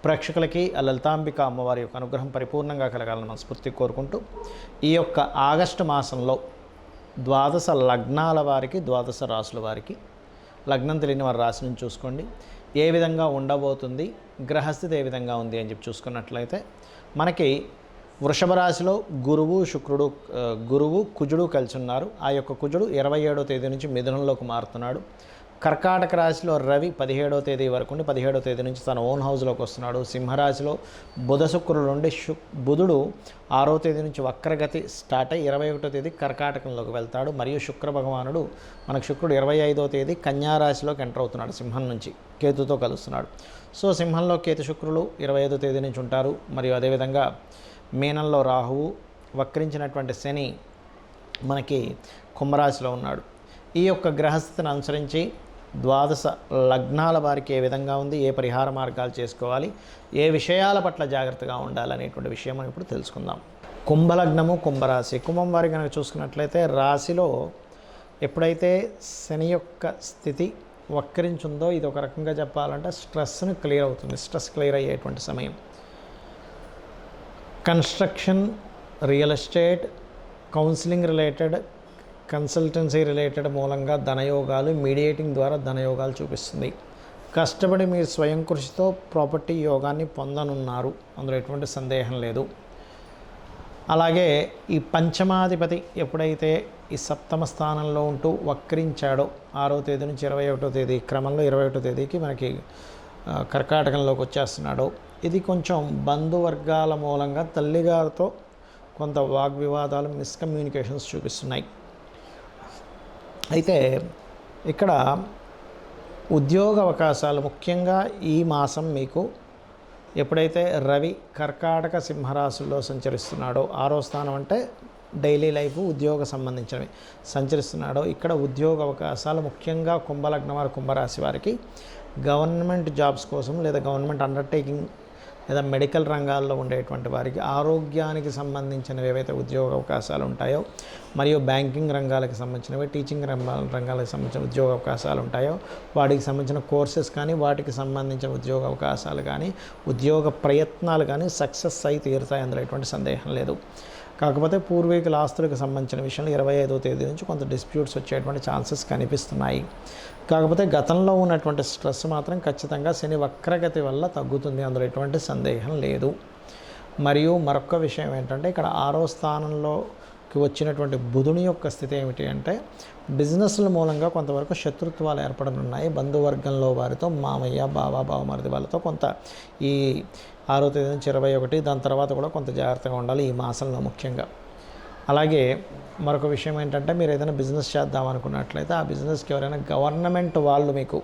ప్రేక్షకులకి ఆ లలితాంబిక అమ్మవారి యొక్క అనుగ్రహం పరిపూర్ణంగా కలగాలని మనస్ఫూర్తిగా కోరుకుంటూ, ఈ యొక్క ఆగస్టు మాసంలో ద్వాదశ లగ్నాల వారికి, ద్వాదశ రాసుల వారికి, లగ్నం తెలియని వారి రాశి నుంచి చూసుకోండి ఏ విధంగా ఉండబోతుంది, గ్రహస్థితి ఏ విధంగా ఉంది అని చెప్పి చూసుకున్నట్లయితే మనకి వృషభ రాశిలో గురువు కుజుడు కలిసి ఉన్నారు. ఆ యొక్క కుజుడు 27వ తేదీ నుంచి మిథునంలోకి మారుతున్నాడు. కర్కాటక రాశిలో రవి 17వ తేదీ వరకు ఉండి 17వ తేదీ నుంచి తన ఓన్ హౌస్లోకి వస్తున్నాడు. సింహరాశిలో బుధ శుక్రుడు ఉండి బుధుడు 6వ తేదీ నుంచి వక్రగతి స్టార్ట్ అయ్యి 21వ తేదీ కర్కాటకంలోకి వెళ్తాడు. మరియు శుక్ర భగవానుడు శుక్రుడు 25వ తేదీ కన్యారాశిలోకి ఎంటర్ అవుతున్నాడు. సింహం నుంచి కేతుతో కలుస్తున్నాడు. సో సింహంలో కేతు శుక్రులు 25వ తేదీ నుంచి ఉంటారు. మరియు అదేవిధంగా మీనంలో రాహువు, వక్రించినటువంటి శని మనకి కుంభరాశిలో ఉన్నాడు. ఈ యొక్క గ్రహస్థితిని అనుసరించి ద్వాదశ లగ్నాల వారికి ఏ విధంగా ఉంది, ఏ పరిహార మార్గాలు చేసుకోవాలి, ఏ విషయాల పట్ల జాగ్రత్తగా ఉండాలనేటువంటి విషయం మనం ఇప్పుడు తెలుసుకుందాం. కుంభలగ్నము, కుంభరాశి. కుంభం వారి కనుక చూసుకున్నట్లయితే రాశిలో ఎప్పుడైతే శని యొక్క స్థితి వక్రించుందో ఇది ఒక రకంగా చెప్పాలంటే స్ట్రెస్ను క్లియర్ అవుతుంది. స్ట్రెస్ క్లియర్ అయ్యేటువంటి సమయం. Construction, real estate, counselling related, consultancy related మూలంగా ధనయోగాలు, మీడియేటింగ్ ద్వారా ధనయోగాలు చూపిస్తుంది. కష్టపడి మీరు స్వయం కృషితో ప్రాపర్టీ యోగాన్ని పొందనున్నారు, అందులో ఎటువంటి సందేహం లేదు. అలాగే ఈ పంచమాధిపతి ఎప్పుడైతే ఈ సప్తమ స్థానంలో ఉంటూ వక్రించాడో 6వ తేదీ నుంచి 21వ తేదీ క్రమంలో 21వ తేదీకి మనకి కర్కాటకంలోకి వచ్చేస్తున్నాడో ఇది కొంచెం బంధువర్గాల మూలంగా తల్లిగారితో కొంత వాగ్వివాదాలు, మిస్కమ్యూనికేషన్స్ చూపిస్తున్నాయి. అయితే ఇక్కడ ఉద్యోగ అవకాశాలు ముఖ్యంగా ఈ మాసం మీకు ఎప్పుడైతే రవి కర్కాటక సింహరాశుల్లో సంచరిస్తున్నాడో 6వ స్థానం అంటే డైలీ లైఫ్ ఉద్యోగ సంబంధించినవి సంచరిస్తున్నాడో ఇక్కడ ఉద్యోగ అవకాశాలు ముఖ్యంగా కుంభలగ్నం వారి, కుంభరాశి వారికి గవర్నమెంట్ జాబ్స్ కోసం లేదా గవర్నమెంట్ అండర్టేకింగ్ లేదా మెడికల్ రంగాల్లో ఉండేటువంటి వారికి ఆరోగ్యానికి సంబంధించినవి ఏవైతే ఉద్యోగ అవకాశాలు ఉంటాయో మరియు బ్యాంకింగ్ రంగాలకు సంబంధించినవి, టీచింగ్ రంగాలకు సంబంధించిన ఉద్యోగ అవకాశాలు ఉంటాయో వాటికి సంబంధించిన కోర్సెస్ కానీ వాటికి సంబంధించిన ఉద్యోగ అవకాశాలు కానీ ఉద్యోగ ప్రయత్నాలు కానీ సక్సెస్ అయి తీరుతాయి, అందులో ఎటువంటి సందేహం లేదు. కాకపోతే పూర్వీకుల ఆస్తులకు సంబంధించిన విషయంలో 25వ తేదీ నుంచి కొంత డిస్ప్యూట్స్ వచ్చేటువంటి ఛాన్సెస్ కనిపిస్తున్నాయి. కాకపోతే గతంలో ఉన్నటువంటి స్ట్రెస్ మాత్రం ఖచ్చితంగా శని వక్రగతి వల్ల తగ్గుతుంది, అందులో ఎటువంటి సందేహం లేదు. మరియు మరొక విషయం ఏంటంటే ఇక్కడ 6వ స్థానంలోకి వచ్చినటువంటి బుధుని యొక్క స్థితి ఏమిటి అంటే బిజినెస్ల మూలంగా కొంతవరకు శత్రుత్వాలు ఏర్పడనున్నాయి. బంధువర్గంలో వారితో, మామయ్య, బావమరిది వాళ్ళతో కొంత ఈ 6వ తేదీ నుంచి 21, దాని తర్వాత కూడా కొంత జాగ్రత్తగా ఉండాలి ఈ మాసంలో ముఖ్యంగా. అలాగే మరొక విషయం ఏంటంటే మీరు ఏదైనా బిజినెస్ చేద్దాం అనుకున్నట్లయితే ఆ బిజినెస్కి ఎవరైనా గవర్నమెంట్ వాళ్ళు మీకు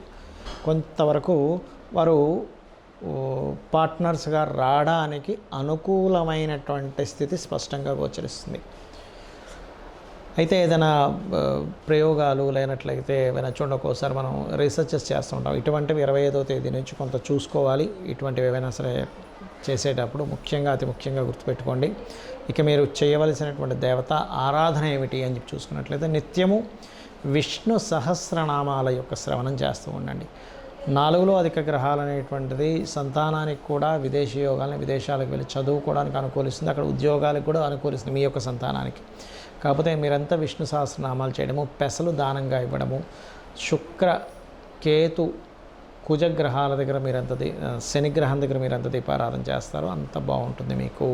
కొంతవరకు వారు పార్ట్నర్స్గా రావడానికి అనుకూలమైనటువంటి స్థితి స్పష్టంగా గోచరిస్తుంది. అయితే ఏదైనా ప్రయోగాలు లేనట్లయితే ఏమైనా చూడండి, ఒక్కోసారి మనం రీసెర్చెస్ చేస్తూ ఉంటాం. ఇటువంటివి 25వ తేదీ నుంచి కొంత చూసుకోవాలి. ఇటువంటివి ఏవైనా సరే చేసేటప్పుడు అతి ముఖ్యంగా గుర్తుపెట్టుకోండి. ఇక మీరు చేయవలసినటువంటి దేవత ఆరాధన ఏమిటి అని చెప్పి చూసుకున్నట్లయితే నిత్యము విష్ణు సహస్రనామాల యొక్క శ్రవణం చేస్తూ ఉండండి. 4లో అధిక గ్రహాలు అనేటువంటిది సంతానానికి కూడా విదేశీ యోగాలని, విదేశాలకు వెళ్ళి చదువుకోవడానికి అనుకూలిస్తుంది, అక్కడ ఉద్యోగాలకు కూడా అనుకూలిస్తుంది మీ యొక్క సంతానానికి. కాకపోతే మీరంతా విష్ణు సహస్రనామాలు చేయడము, పెసలు దానంగా ఇవ్వడము, శుక్ర కేతు కుజగ్రహాల దగ్గర మీరంత శనిగ్రహం దగ్గర మీరంత దీపారాధన చేస్తారో అంత బాగుంటుంది మీకు.